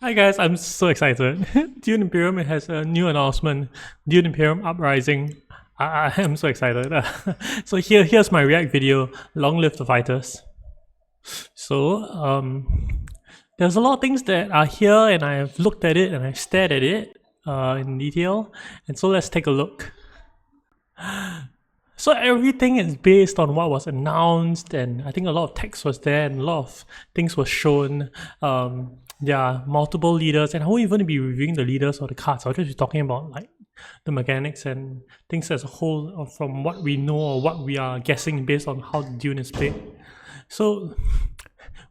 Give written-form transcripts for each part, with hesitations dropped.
Hi guys, I'm so excited. Dune Imperium has a new announcement, Dune Imperium Uprising. I am so excited. So here's my react video, Long Live the Fighters. So there's a lot of things that are here and I've looked at it and I've stared at it in detail. And so let's take a look. So everything is based on what was announced, and I think a lot of text was there and a lot of things were shown. There are multiple leaders, and I won't even be reviewing the leaders or the cards. I'll just be talking about like the mechanics and things as a whole from what we know or what we are guessing based on how Dune is played. So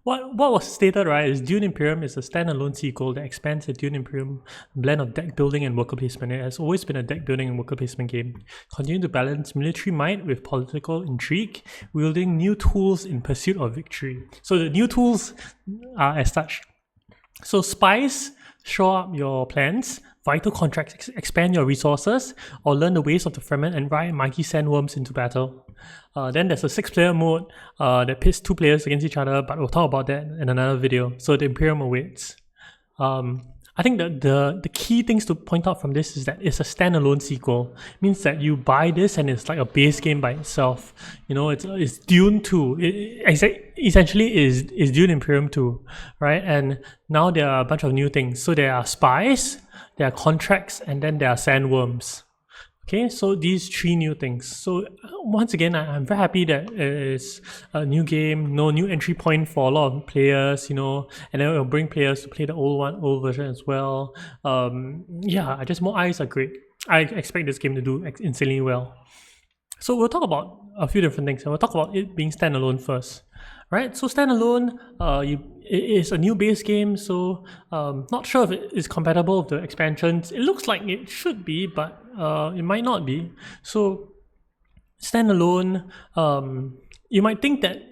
what was stated, right, is Dune Imperium is a standalone sequel that expands the Dune Imperium blend of deck building and worker placement. It has always been a deck building and worker placement game. Continue to balance military might with political intrigue, wielding new tools in pursuit of victory. So the new tools are as such. So Spies shore up your plans, vital contracts expand your resources, or learn the ways of the Fremen and ride mighty Sandworms into battle. Then there's a 6-player mode that pits 2 players against each other, but we'll talk about that in another video. So the Imperium awaits. I think that the key things to point out from this is that it's a standalone sequel. It means that you buy this and it's like a base game by itself. You know, it's Dune 2. Essentially is Dune Imperium 2, right? And now there are a bunch of new things. So there are spies, there are contracts, and then there are sandworms. Okay, so these 3 new things. So once again, I'm very happy that it's a new game, new entry point for a lot of players, you know, and then it'll bring players to play the old version as well. Yeah, just more eyes are great. I expect this game to do insanely well. So we'll talk about a few different things, and we'll talk about it being standalone first. Right, so standalone, it is a new base game, so not sure if it is compatible with the expansions. It looks like it should be, but it might not be. So standalone, you might think that,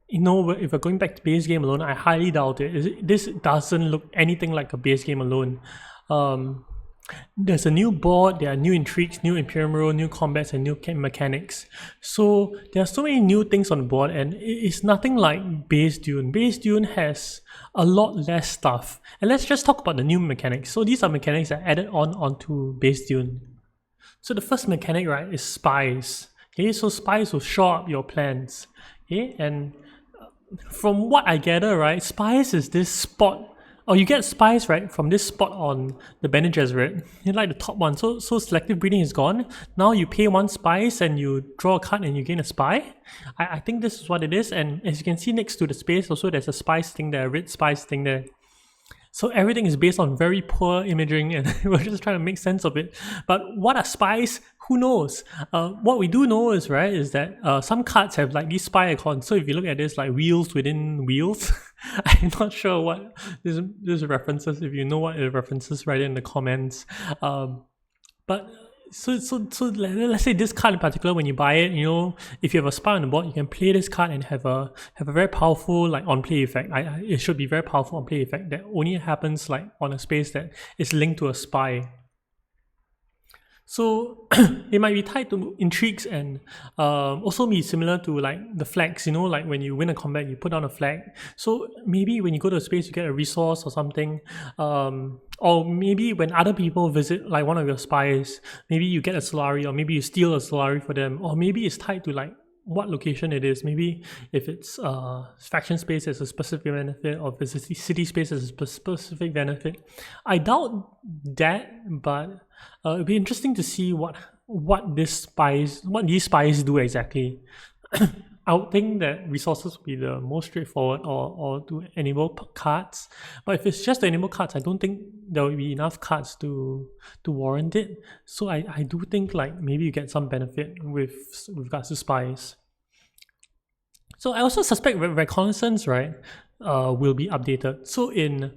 you know, if we're going back to base game alone, I highly doubt it. This doesn't look anything like a base game alone. There's a new board, there are new intrigues, new Imperium role, new combats, and new mechanics. So there are so many new things on the board, and it's nothing like base Dune. Base Dune has a lot less stuff. And let's just talk about the new mechanics. So these are mechanics that are added onto base Dune. So the first mechanic, right, is Spies. Okay, so Spies will shore up your plans. Okay, and from what I gather, right, Spies is this spot. Oh, you get spies, right, from this spot on the Bene Gesserit. You like the top one. So selective breeding is gone. Now you pay 1 spice and you draw a card and you gain a spy. I think this is what it is. And as you can see next to the space, also there's a spice thing there, a red spice thing there. So everything is based on very poor imaging, and we're just trying to make sense of it. But what are spies? Who knows? What we do know is, right, is that some cards have like these spy icons. So if you look at this, like wheels within wheels, I'm not sure what this references. If you know what it references, write it in the comments. But so let's say this card in particular, when you buy it, you know, if you have a spy on the board, you can play this card and have a very powerful like on play effect. It should be very powerful on play effect that only happens like on a space that is linked to a spy. So it might be tied to intrigues and also be similar to like the flags, you know, like when you win a combat, you put down a flag. So maybe when you go to a space, you get a resource or something. Or maybe when other people visit like one of your spies, maybe you get a Solari, or maybe you steal a Solari for them, or maybe it's tied to like what location it is. Maybe if it's faction space as a specific benefit, or if it's a city space as a specific benefit. I doubt that, but it'd be interesting to see what these spies do exactly. I would think that resources would be the most straightforward, or to enable cards. But if it's just to enable cards, I don't think there will be enough cards to warrant it. So I do think like maybe you get some benefit with regards to spies. So I also suspect reconnaissance, right, will be updated. So in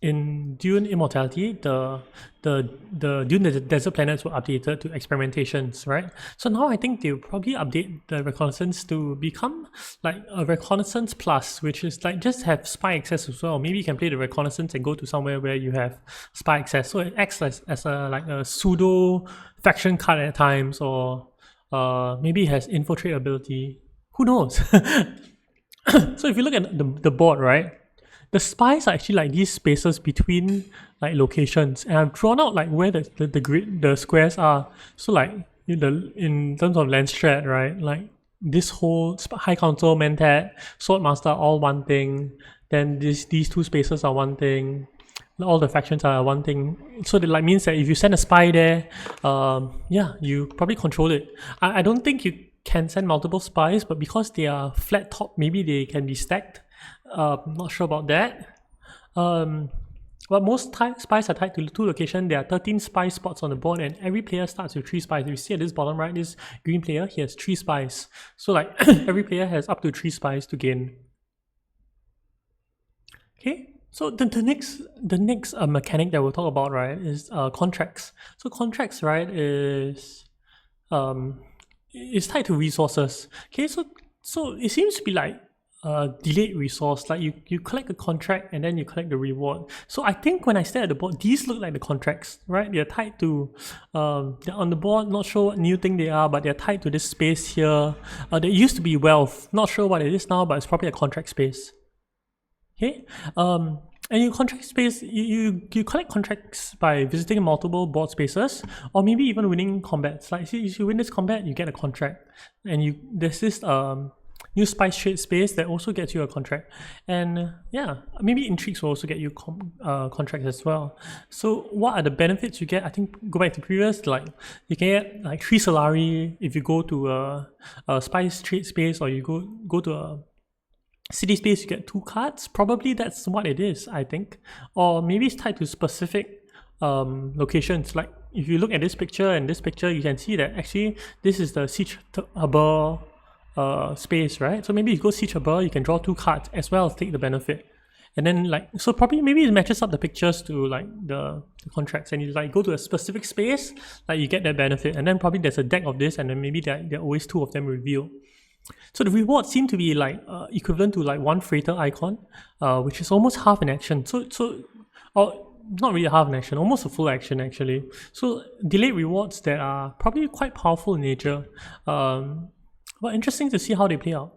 Dune Immortality, the Dune Desert planets were updated to experimentations, right? So now I think they'll probably update the reconnaissance to become like a reconnaissance plus, which is like just have spy access as well. Maybe you can play the reconnaissance and go to somewhere where you have spy access. So it acts as a like a pseudo faction card at times, or maybe it has infiltrate ability. Who knows? So if you look at the board, right? the spies are actually like these spaces between like locations, and I've drawn out like where the grid, the squares are. So like in terms of land strat, right? Like this whole High Council, Mentat, Swordmaster, all one thing. Then these two spaces are one thing. All the factions are one thing. So that like means that if you send a spy there, yeah, you probably control it. I don't think you can send multiple spies, but because they are flat top, maybe they can be stacked. Not sure about that. But most spies are tied to 2 locations. There are 13 spy spots on the board, and every player starts with 3 spies. If you see at this bottom right, this green player, he has 3 spies. So like every player has up to 3 spies to gain. Okay. So the next mechanic that we'll talk about, right, is contracts. So contracts, right, is tied to resources. Okay, so it seems to be like delayed resource. Like you collect a contract and then you collect the reward. So I think when I stare at the board, these look like the contracts, right? They're tied to they're on the board. Not sure what new thing they are, but they're tied to this space here. There used to be wealth. Not sure what it is now, but it's probably a contract space. Okay, and you contract space, you collect contracts by visiting multiple board spaces, or maybe even winning combats. Like if you win this combat, you get a contract, and there's this new spice trade space that also gets you a contract, and yeah, maybe intrigues will also get you contracts as well. So what are the benefits you get? I think go back to previous, like you can get like 3 Solari if you go to a spice trade space, or you go to a city space, you get 2 cards. Probably that's what it is, I think. Or maybe it's tied to specific locations. Like if you look at this picture and this picture, you can see that actually this is the Siege Harbor space, right? So maybe you go Siege Harbor, you can draw 2 cards as well as take the benefit. And then like, so probably maybe it matches up the pictures to like the contracts, and you like go to a specific space, like you get that benefit. And then probably there's a deck of this, and then maybe there are always 2 of them revealed. So the rewards seem to be like equivalent to like 1 freighter icon, which is almost half an action. Or not really half an action, almost a full action actually. So delayed rewards that are probably quite powerful in nature. But interesting to see how they play out.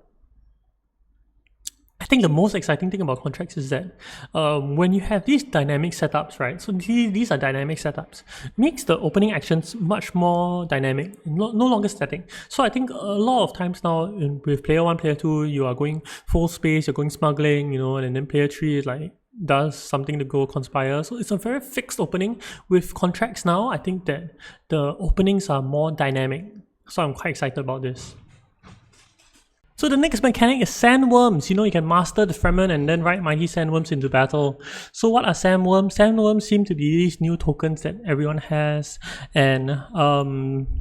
I think the most exciting thing about contracts is that when you have these dynamic setups, right? So these are dynamic setups. Makes the opening actions much more dynamic, no longer static. So I think a lot of times now with player 1, player 2, you are going full space, you're going smuggling, and then player 3 is like does something to go conspire. So it's a very fixed opening. With contracts now, I think that the openings are more dynamic. So I'm quite excited about this. So the next mechanic is Sandworms. You can master the Fremen and then ride mighty Sandworms into battle. So what are Sandworms? Sandworms seem to be these new tokens that everyone has. And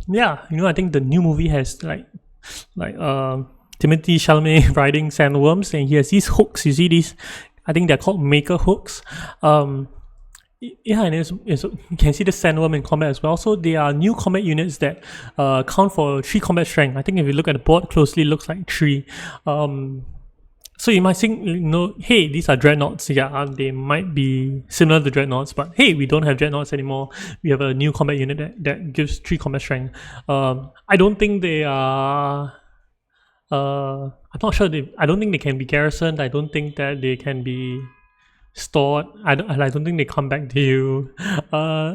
yeah, I think the new movie has like Timothée Chalamet riding Sandworms, and he has these hooks. You see these? I think they're called maker hooks. Yeah, and you can see the Sandworm in combat as well. So they are new combat units that count for 3 combat strength. I think if you look at the board closely, it looks like 3. So you might think, hey, these are dreadnoughts. Yeah, they might be similar to dreadnoughts, but hey, we don't have dreadnoughts anymore. We have a new combat unit that gives 3 combat strength. I don't think they are... I'm not sure. I don't think they can be garrisoned. I don't think that they can be stored. I don't think they come back to you.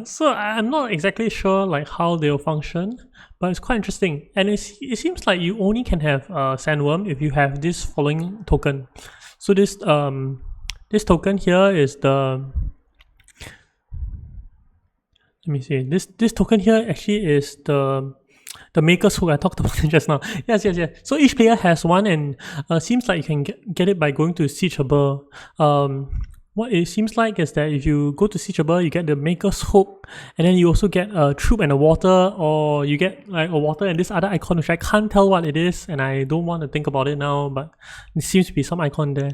So I'm not exactly sure like how they'll function, but it's quite interesting. And it seems like you only can have Sandworm if you have this following token. So this token here is the... Let me see. This token here actually is the maker's hook I talked about just now. Yes. So each player has one, and seems like you can get it by going to Siege Harbor. What it seems like is that if you go to Siege Harbor, you get the maker's hook, and then you also get a troop and a water, or you get like a water and this other icon which I can't tell what it is, and I don't want to think about it now, but it seems to be some icon there.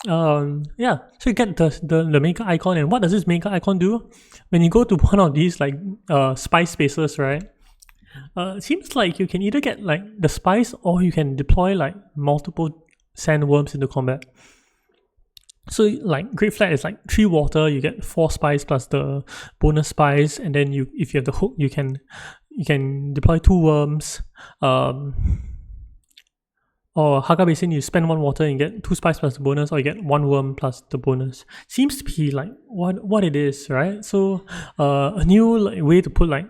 Yeah, so you get the maker icon, and what does this maker icon do? When you go to one of these like spice spaces, right? It seems like you can either get like the spice, or you can deploy like multiple Sandworms into combat. So like Great Flat is like 3 water, you get 4 spice plus the bonus spice, and then if you have the hook, you can deploy 2 worms. or Haga Basin, you spend 1 water and get 2 spice plus the bonus, or you get 1 worm plus the bonus. Seems to be like what it is, right? So a new way to put like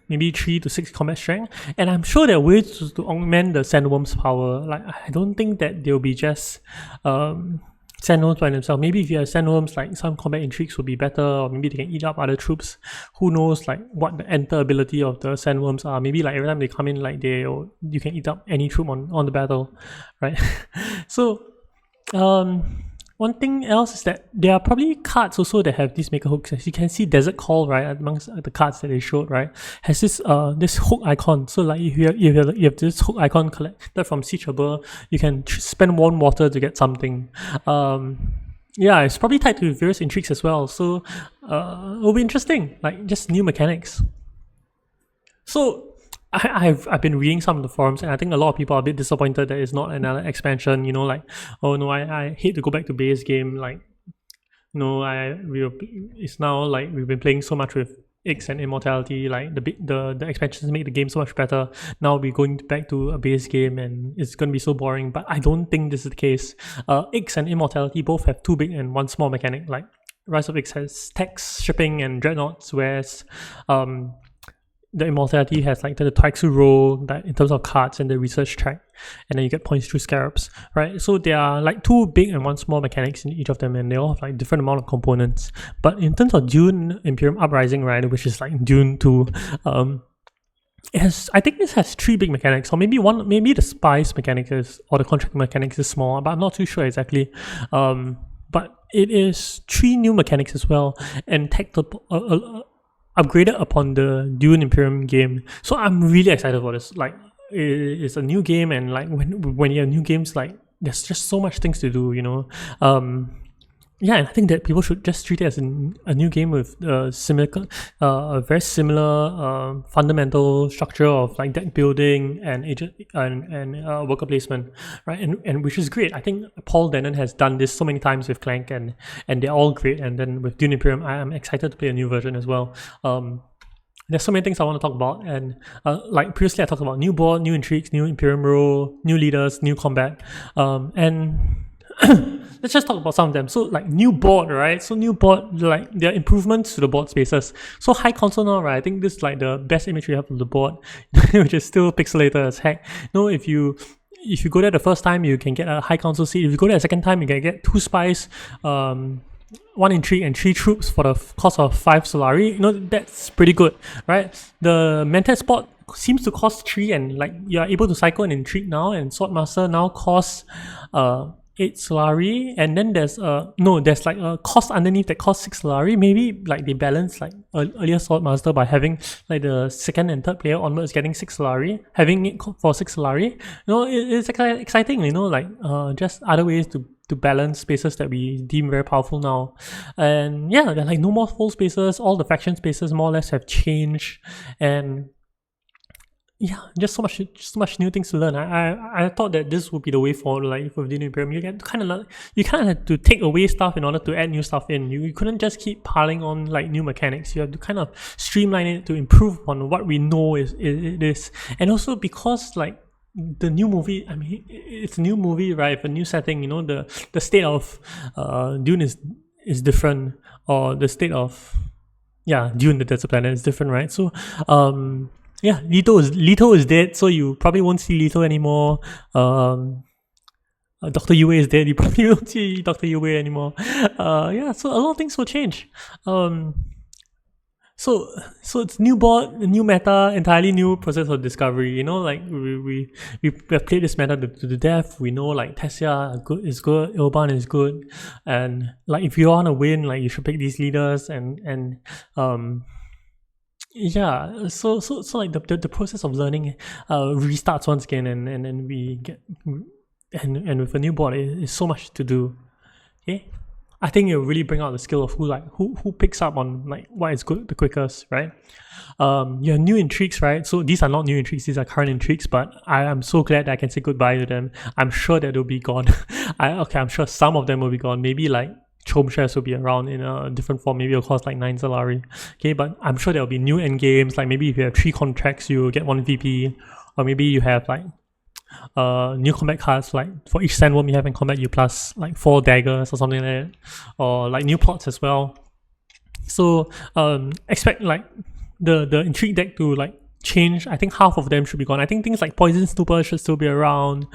maybe 3 to 6 combat strength, and I'm sure there are ways to augment the Sandworms power. Like I don't think that they'll be just Sandworms by themselves. Maybe if you have Sandworms, like some combat intrigues will be better, or maybe they can eat up other troops. Who knows like what the enter ability of the Sandworms are. Maybe like every time they come in, like you can eat up any troop on the battle, right? So one thing else is that there are probably cards also that have these maker hooks. As you can see, Desert Call, right, amongst the cards that they showed, right, has this hook icon. So like if you have this hook icon collected from Cheesable, you can spend 1 water to get something. Yeah, it's probably tied to various intrigues as well. So it'll be interesting, like just new mechanics. So I've been reading some of the forums, and I think a lot of people are a bit disappointed that it's not another expansion. You know, like, oh no, I hate to go back to base game. Like, no, it's now like we've been playing so much with X and Immortality. Like the expansions make the game so much better. Now we're going back to a base game, and it's going to be so boring. But I don't think this is the case. X and Immortality both have 2 big and 1 small mechanic. Like Rise of X has tax, shipping, and dreadnoughts, whereas the Immortality has like the Taixu roll that in terms of cards and the research track, and then you get points through scarabs, right? So there are like 2 big and 1 small mechanics in each of them, and they all have like different amount of components. But in terms of Dune Imperium Uprising, right, which is like Dune 2, I think this has 3 big mechanics, or maybe the Spies mechanic or the contract mechanics is small, but I'm not too sure exactly. But it is 3 new mechanics as well, and upgraded upon the Dune Imperium game. So I'm really excited for this. Like, it's a new game, and like when you have new games, like there's just so much things to do, you know. Yeah, and I think that people should just treat it as a new game with a very similar fundamental structure of like deck building and agent and worker placement, right? And which is great. I think Paul Dennen has done this so many times with Clank, and they're all great. And then with Dune Imperium, I am excited to play a new version as well. There's so many things I want to talk about, and like previously I talked about new board, new intrigues, new Imperium role, new leaders, new combat, and let's just talk about some of them. So like new board, right? So new board, like there are improvements to the board spaces. So High Council now, right? I think this is like the best image we have of the board, which is still pixelated as heck. No, if you go there the first time, you can get a High Council seat. If you go there a second time, you can get 2 spies, 1 intrigue, and 3 troops for the cost of 5 Solari. You know, that's pretty good, right? The Mentat spot seems to cost 3, and like you are able to cycle an intrigue now, and Swordmaster now costs 8 Solari, and then there's like a cost underneath that costs 6 Solari. Maybe like they balance like earlier Swordmaster by having like the second and third player onwards getting 6 Solari, having it for 6 Solari. You know, it's exciting, you know, like just other ways to balance spaces that we deem very powerful now. And yeah, there are like no more full spaces. All the faction spaces more or less have changed, and yeah, just so much new things to learn. I thought that this would be the way forward. Like for Dune Imperium, you kind of have to take away stuff in order to add new stuff in. You couldn't just keep piling on like new mechanics. You have to kind of streamline it to improve on what we know it is. And also because like the new movie, I mean, it's a new movie, right? A new setting. You know, the state of Dune is different, or the state of Dune, the Desert Planet, is different, right? So yeah, Leto is dead, so you probably won't see Leto anymore. Dr. Yue is dead, you probably won't see Dr. Yue anymore. Yeah, so a lot of things will change. So it's new board, new meta, entirely new process of discovery. You know, like we have played this meta to the death. We know like Tessia is good, Ilban is good, and like if you want to win, like you should pick these leaders and yeah, so like the process of learning restarts once again, and then we get and with a new board, it's so much to do. Okay, I think it will really bring out the skill of who picks up on like what is good the quickest, right? You have new intrigues, right? So these are not new intrigues; these are current intrigues. But I am so glad that I can say goodbye to them. I'm sure that they'll be gone. I'm sure some of them will be gone. Maybe like Chom shares will be around in a different form. Maybe it'll cost like 9 Solari. Okay, but I'm sure there'll be new end games. Like maybe if you have 3 contracts, you'll get 1 VP, or maybe you have like new combat cards, like for each sandworm you have in combat, you plus like 4 daggers or something like that, or like new plots as well. So expect like the Intrigue deck to like change. I think half of them should be gone. I think things like Poison Snooper should still be around.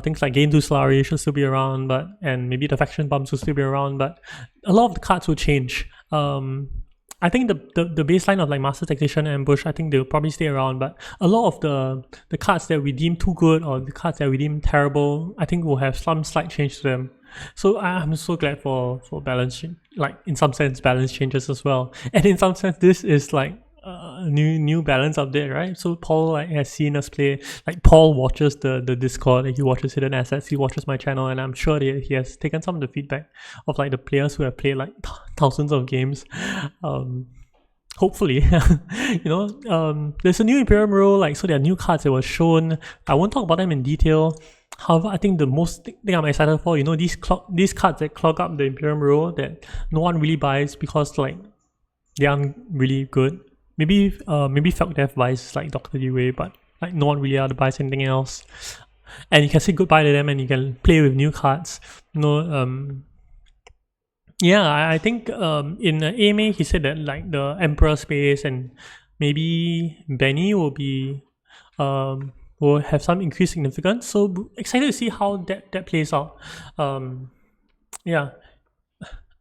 Things like Gain to Slurry should still be around, and maybe the Faction Bumps will still be around, but a lot of the cards will change. I think the baseline of like Master Tactician and Ambush, I think they'll probably stay around, but a lot of the cards that we deem too good or the cards that we deem terrible, I think will have some slight change to them. So I'm so glad for balance, like in some sense balance changes as well, and in some sense this is like new balance update, right? So Paul like has seen us play. Like Paul watches the Discord, he watches Hidden Assets, he watches my channel, and I'm sure that he has taken some of the feedback of like the players who have played like thousands of games. Hopefully, there's a new Imperium role, like so there are new cards that were shown. I won't talk about them in detail. However, I think the most thing I'm excited for, these cards that clog up the Imperium role that no one really buys because like they aren't really good. Maybe Felkdev buys like Dr. Dewey, but like no one really buys anything else. And you can say goodbye to them and you can play with new cards. I think in AMA he said that like the Emperor space and maybe Benny will be will have some increased significance. So excited to see how that plays out.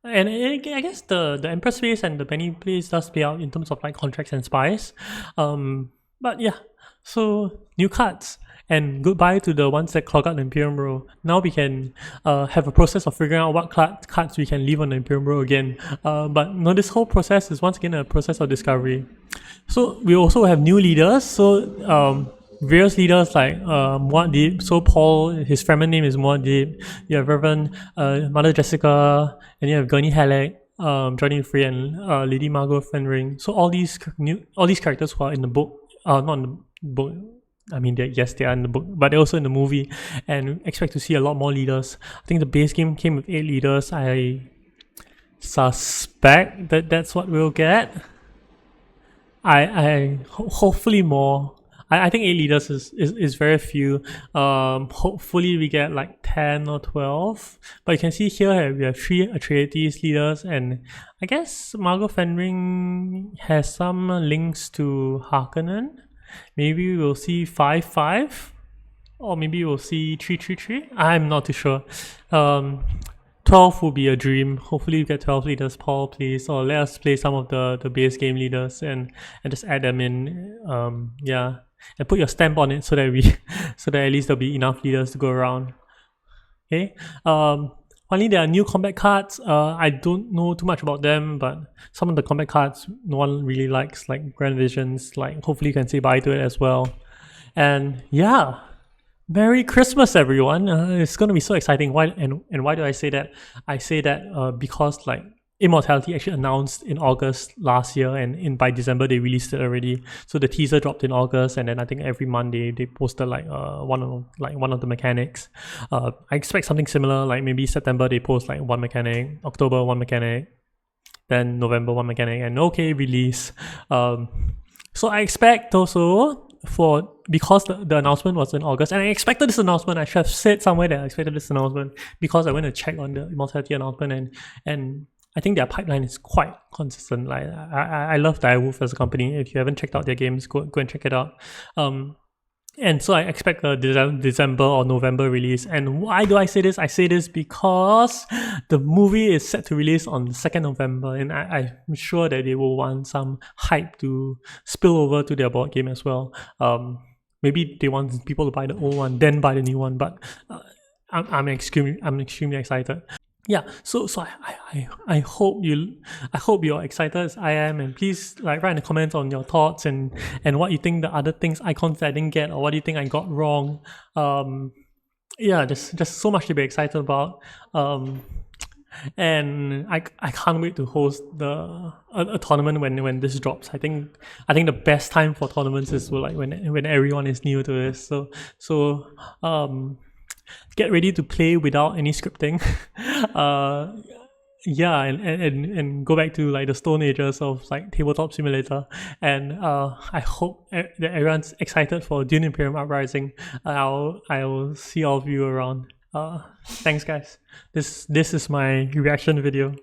And I guess the Empress space and the Benny place does play out in terms of like contracts and spies. But yeah, so new cards. And goodbye to the ones that clog out the Imperium row. Now we can have a process of figuring out what cards we can leave on the Imperium row again. But no, this whole process is once again a process of discovery. So we also have new leaders. So various leaders like Muad'Dib. So Paul, his Fremen name is Muad'Dib. You have Reverend Mother Jessica, and you have Gurney Halleck, Johnny Free, and Lady Margot Fenring. So all these characters who are in the book, not in the book. I mean, yes, they are in the book, but they're also in the movie, and expect to see a lot more leaders. I think the base game came with 8 leaders. I suspect that that's what we'll get. Hopefully more. I think 8 leaders is very few. Hopefully we get like 10 or 12. But you can see here we have 3 Atreides leaders, and I guess Margot Fenring has some links to Harkonnen. Maybe we'll see 5-5, or maybe we'll see 3-3-3. I'm not too sure. 12 will be a dream. Hopefully you get 12 leaders, Paul, please. Or let us play some of the base game leaders and just add them in. And put your stamp on it so that at least there'll be enough leaders to go around. Okay. Finally, there are new combat cards. I don't know too much about them, but some of the combat cards no one really likes, like Grand Visions. Like, hopefully you can say bye to it as well. And yeah, Merry Christmas, everyone. It's going to be so exciting. Why do I say that? I say that because like Immortality actually announced in August last year, and by December they released it already. So the teaser dropped in August, and then I think every Monday they posted like one of the mechanics. I expect something similar, like maybe September they post like 1 mechanic, October 1 mechanic, then November 1 mechanic, and okay, release. So I expect also because the announcement was in August, and I expected this announcement. I should have said somewhere that I expected this announcement because I went to check on the Immortality announcement, and I think their pipeline is quite consistent. Like I love Direwolf as a company. If you haven't checked out their games, go and check it out. And so I expect a December or November release. And why do I say this? I say this because the movie is set to release on 2nd November, and I'm sure that they will want some hype to spill over to their board game as well. Maybe they want people to buy the old one, then buy the new one. But I'm extremely excited. Yeah, so I hope you're excited as I am, and please like write in the comments on your thoughts and what you think the other icons that I didn't get, or what do you think I got wrong. There's just so much to be excited about. And I can't wait to host a tournament when this drops. I think the best time for tournaments is like when everyone is new to this. So get ready to play without any scripting. yeah, and go back to like the stone ages of like tabletop simulator. And I hope that everyone's excited for Dune Imperium Uprising. I'll see all of you around. Thanks guys. This is my reaction video.